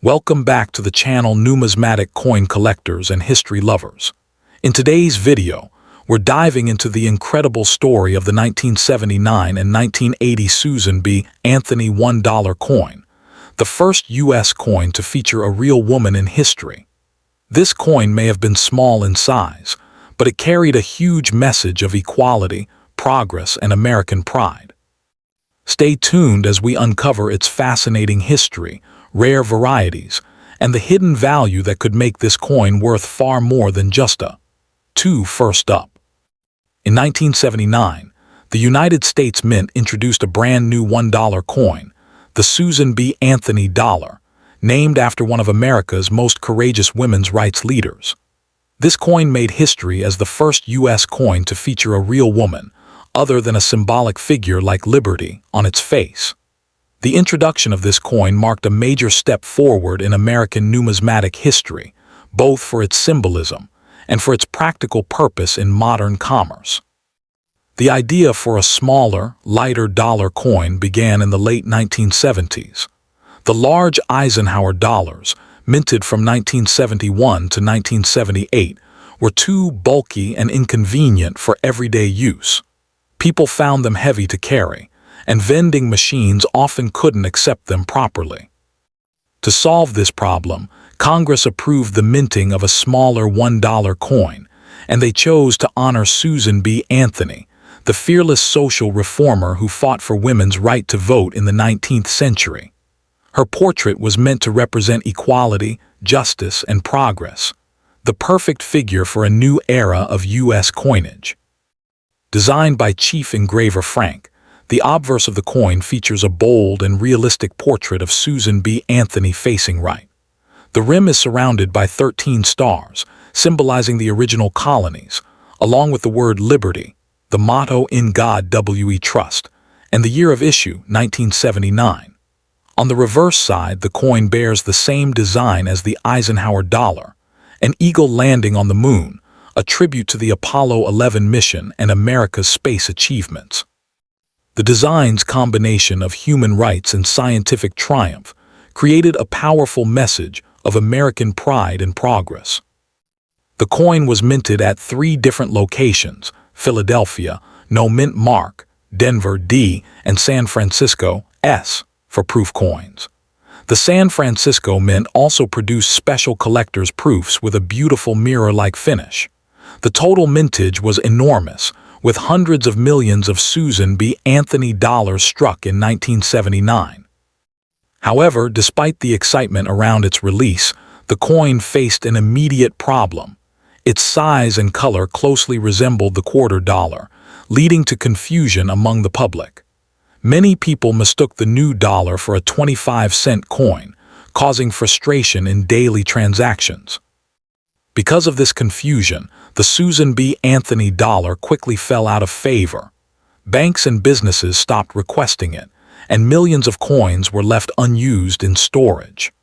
Welcome back to the channel Numismatic Coin Collectors and History Lovers. In today's video, we're diving into the incredible story of the 1979 and 1980 Susan B. Anthony $1 coin, the first U.S. coin to feature a real woman in history. This coin may have been small in size, but it carried a huge message of equality, progress, and American pride. Stay tuned as we uncover its fascinating history, rare varieties, and the hidden value that could make this coin worth far more than just a two. First up. In 1979, the United States Mint introduced a brand new $1 coin, the Susan B. Anthony dollar, named after one of America's most courageous women's rights leaders. This coin made history as the first U.S. coin to feature a real woman, other than a symbolic figure like Liberty, on its face. The introduction of this coin marked a major step forward in American numismatic history, both for its symbolism and for its practical purpose in modern commerce. The idea for a smaller, lighter dollar coin began in the late 1970s. The large Eisenhower dollars, minted from 1971 to 1978, were too bulky and inconvenient for everyday use. People found them heavy to carry, and vending machines often couldn't accept them properly. To solve this problem, Congress approved the minting of a smaller $1 coin, and they chose to honor Susan B. Anthony, the fearless social reformer who fought for women's right to vote in the 19th century. Her portrait was meant to represent equality, justice, and progress, the perfect figure for a new era of U.S. coinage. Designed by Chief Engraver Frank, the obverse of the coin features a bold and realistic portrait of Susan B. Anthony facing right. The rim is surrounded by 13 stars, symbolizing the original colonies, along with the word Liberty, the motto In God We Trust, and the year of issue, 1979. On the reverse side, the coin bears the same design as the Eisenhower dollar, an eagle landing on the moon, a tribute to the Apollo 11 mission and America's space achievements. The design's combination of human rights and scientific triumph created a powerful message of American pride and progress. The coin was minted at 3 different locations: Philadelphia, no mint mark, Denver, D, and San Francisco, S, for proof coins. The San Francisco Mint also produced special collector's proofs with a beautiful mirror-like finish. The total mintage was enormous, with hundreds of millions of Susan B. Anthony dollars struck in 1979. However, despite the excitement around its release, the coin faced an immediate problem. Its size and color closely resembled the quarter dollar, leading to confusion among the public. Many people mistook the new dollar for a 25-cent coin, causing frustration in daily transactions. Because of this confusion, the Susan B. Anthony dollar quickly fell out of favor. Banks and businesses stopped requesting it, and millions of coins were left unused in storage.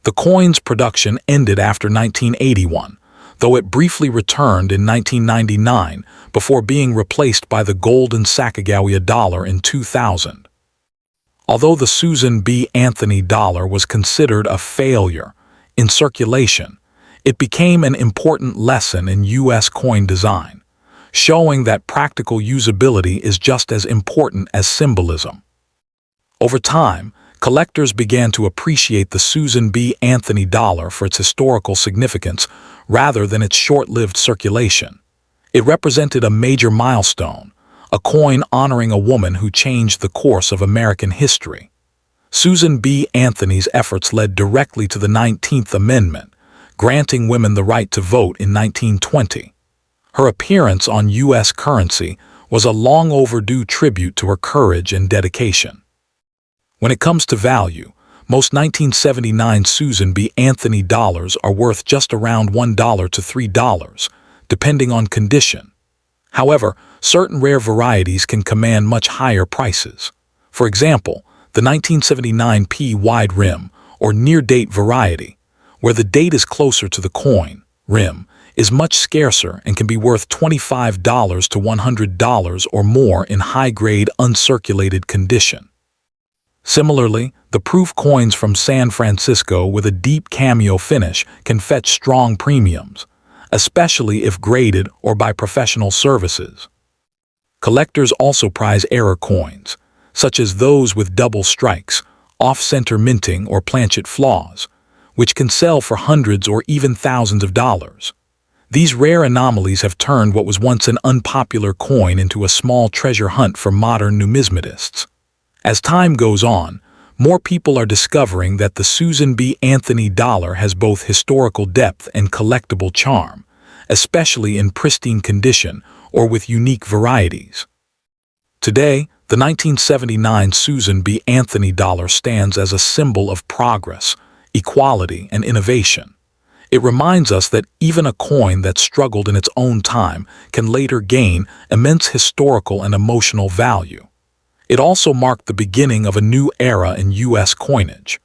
The coin's production ended after 1981, though it briefly returned in 1999 before being replaced by the golden Sacagawea dollar in 2000. Although the Susan B. Anthony dollar was considered a failure in circulation, it became an important lesson in U.S. coin design, showing that practical usability is just as important as symbolism. Over time, collectors began to appreciate the Susan B. Anthony dollar for its historical significance rather than its short-lived circulation. It represented a major milestone, a coin honoring a woman who changed the course of American history. Susan B. Anthony's efforts led directly to the 19th Amendment, granting women the right to vote in 1920. Her appearance on U.S. currency was a long overdue tribute to her courage and dedication. When it comes to value, most 1979 Susan B. Anthony dollars are worth just around $1 to $3, depending on condition. However, certain rare varieties can command much higher prices. For example, the 1979 P wide rim, or near-date variety, where the date is closer to the coin, rim, is much scarcer and can be worth $25 to $100 or more in high-grade uncirculated condition. Similarly, the proof coins from San Francisco with a deep cameo finish can fetch strong premiums, especially if graded or by professional services. Collectors also prize error coins, such as those with double strikes, off-center minting, or planchet flaws, which can sell for hundreds or even thousands of dollars. These rare anomalies have turned what was once an unpopular coin into a small treasure hunt for modern numismatists. As time goes on, more people are discovering that the Susan B. Anthony dollar has both historical depth and collectible charm, especially in pristine condition or with unique varieties. Today, the 1979 Susan B. Anthony dollar stands as a symbol of progress, equality, and innovation. It reminds us that even a coin that struggled in its own time can later gain immense historical and emotional value. It also marked the beginning of a new era in U.S. coinage,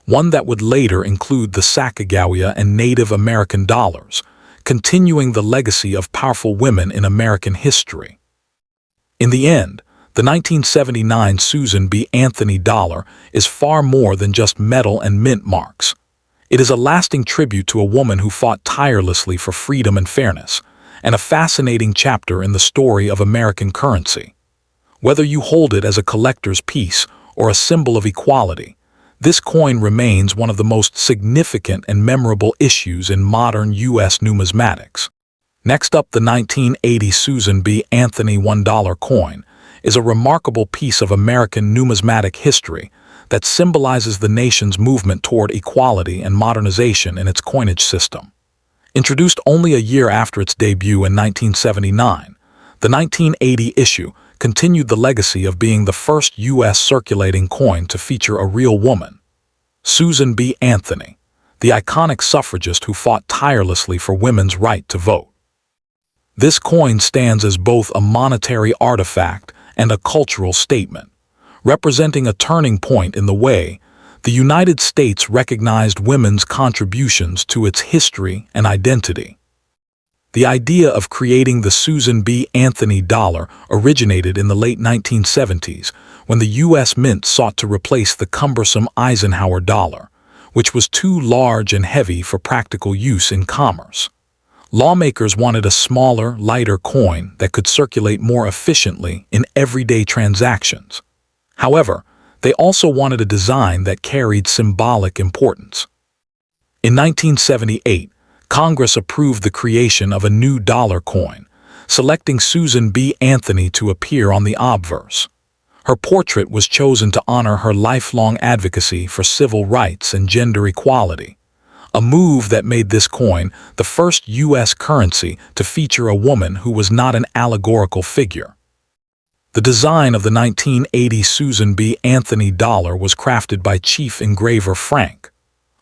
one that would later include the Sacagawea and Native American dollars, continuing the legacy of powerful women in American history. In the end, the 1979 Susan B. Anthony dollar is far more than just metal and mint marks. It is a lasting tribute to a woman who fought tirelessly for freedom and fairness, and a fascinating chapter in the story of American currency. Whether you hold it as a collector's piece or a symbol of equality, this coin remains one of the most significant and memorable issues in modern U.S. numismatics. Next up, the 1980 Susan B. Anthony $1 coin is a remarkable piece of American numismatic history that symbolizes the nation's movement toward equality and modernization in its coinage system. Introduced only a year after its debut in 1979, the 1980 issue continued the legacy of being the first U.S. circulating coin to feature a real woman, Susan B. Anthony, the iconic suffragist who fought tirelessly for women's right to vote. This coin stands as both a monetary artifact and a cultural statement, representing a turning point in the way the United States recognized women's contributions to its history and identity. The idea of creating the Susan B. Anthony dollar originated in the late 1970s when the U.S. Mint sought to replace the cumbersome Eisenhower dollar, which was too large and heavy for practical use in commerce. Lawmakers wanted a smaller, lighter coin that could circulate more efficiently in everyday transactions. However, they also wanted a design that carried symbolic importance. In 1978, Congress approved the creation of a new dollar coin, selecting Susan B. Anthony to appear on the obverse. Her portrait was chosen to honor her lifelong advocacy for civil rights and gender equality, a move that made this coin the first U.S. currency to feature a woman who was not an allegorical figure. The design of the 1980 Susan B. Anthony dollar was crafted by chief engraver Frank.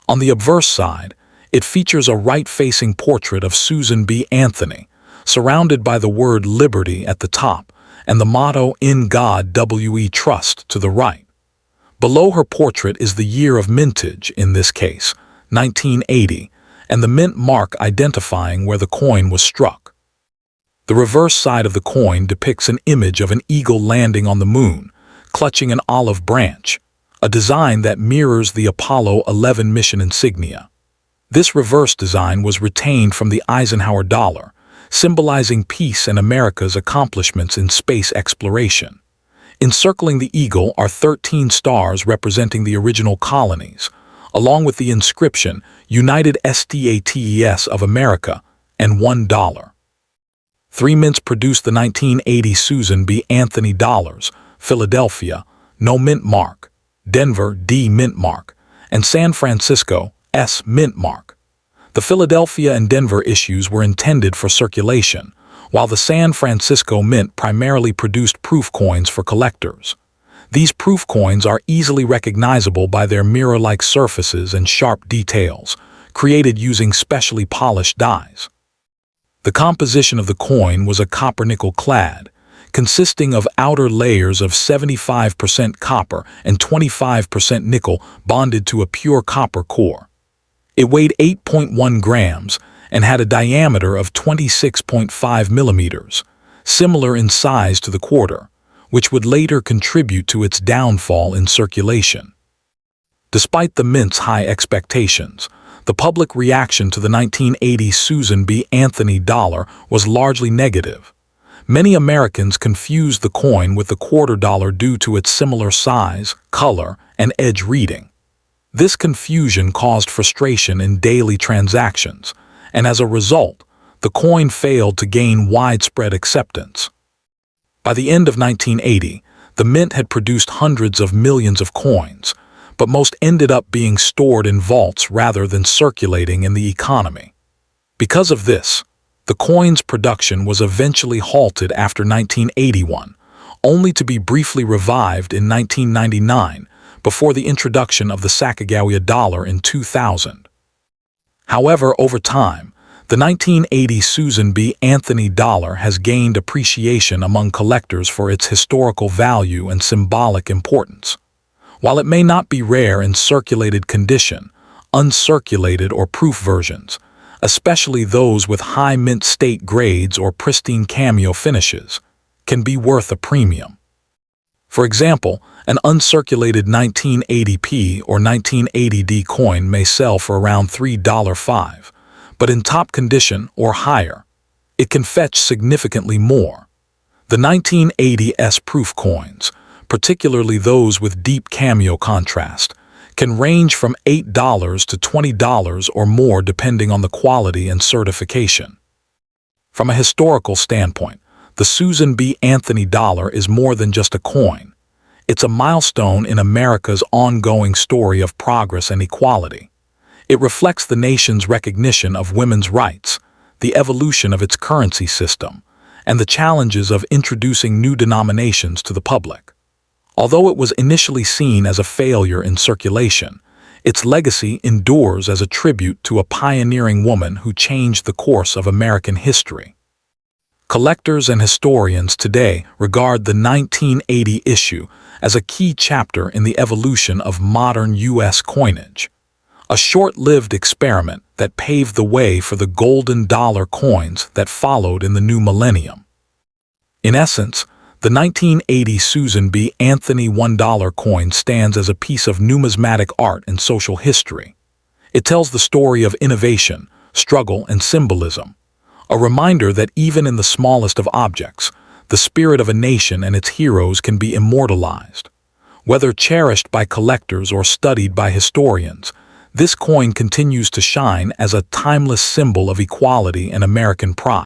On the obverse side, it features a right-facing portrait of Susan B. Anthony, surrounded by the word Liberty at the top and the motto In God We Trust to the right. Below her portrait is the year of mintage, in this case, 1980, and the mint mark identifying where the coin was struck. The reverse side of the coin depicts an image of an eagle landing on the moon, clutching an olive branch, a design that mirrors the Apollo 11 mission insignia. This reverse design was retained from the Eisenhower dollar, symbolizing peace and America's accomplishments in space exploration. Encircling the eagle are 13 stars representing the original colonies, along with the inscription United States of America and $1. Three mints produced the 1980 Susan B. Anthony dollars: Philadelphia, no mint mark; Denver, D mint mark; and San Francisco, S mint mark. The Philadelphia and Denver issues were intended for circulation, while the San Francisco Mint primarily produced proof coins for collectors. These proof coins are easily recognizable by their mirror-like surfaces and sharp details, created using specially polished dies. The composition of the coin was a copper-nickel clad, consisting of outer layers of 75% copper and 25% nickel bonded to a pure copper core. It weighed 8.1 grams and had a diameter of 26.5 millimeters, similar in size to the quarter, which would later contribute to its downfall in circulation. Despite the mint's high expectations, the public reaction to the 1980 Susan B. Anthony dollar was largely negative. Many Americans confused the coin with the quarter dollar due to its similar size, color, and edge reading. This confusion caused frustration in daily transactions, and as a result, the coin failed to gain widespread acceptance. By the end of 1980, the mint had produced hundreds of millions of coins, but most ended up being stored in vaults rather than circulating in the economy. Because of this, the coin's production was eventually halted after 1981, only to be briefly revived in 1999 before the introduction of the Sacagawea dollar in 2000. However, over time, the 1980 Susan B. Anthony dollar has gained appreciation among collectors for its historical value and symbolic importance. While it may not be rare in circulated condition, uncirculated or proof versions, especially those with high mint state grades or pristine cameo finishes, can be worth a premium. For example, an uncirculated 1980p or 1980D coin may sell for around $3.05, but in top condition or higher, it can fetch significantly more. The 1980s proof coins, particularly those with deep cameo contrast, can range from $8 to $20 or more depending on the quality and certification. From a historical standpoint, the Susan B. Anthony dollar is more than just a coin. It's a milestone in America's ongoing story of progress and equality. It reflects the nation's recognition of women's rights, the evolution of its currency system, and the challenges of introducing new denominations to the public. Although it was initially seen as a failure in circulation, its legacy endures as a tribute to a pioneering woman who changed the course of American history. Collectors and historians today regard the 1980 issue as a key chapter in the evolution of modern U.S. coinage, a short-lived experiment that paved the way for the golden dollar coins that followed in the new millennium. In essence, the 1980 Susan B. Anthony $1 coin stands as a piece of numismatic art and social history. It tells the story of innovation, struggle, and symbolism, a reminder that even in the smallest of objects, the spirit of a nation and its heroes can be immortalized. Whether cherished by collectors or studied by historians, this coin continues to shine as a timeless symbol of equality and American pride.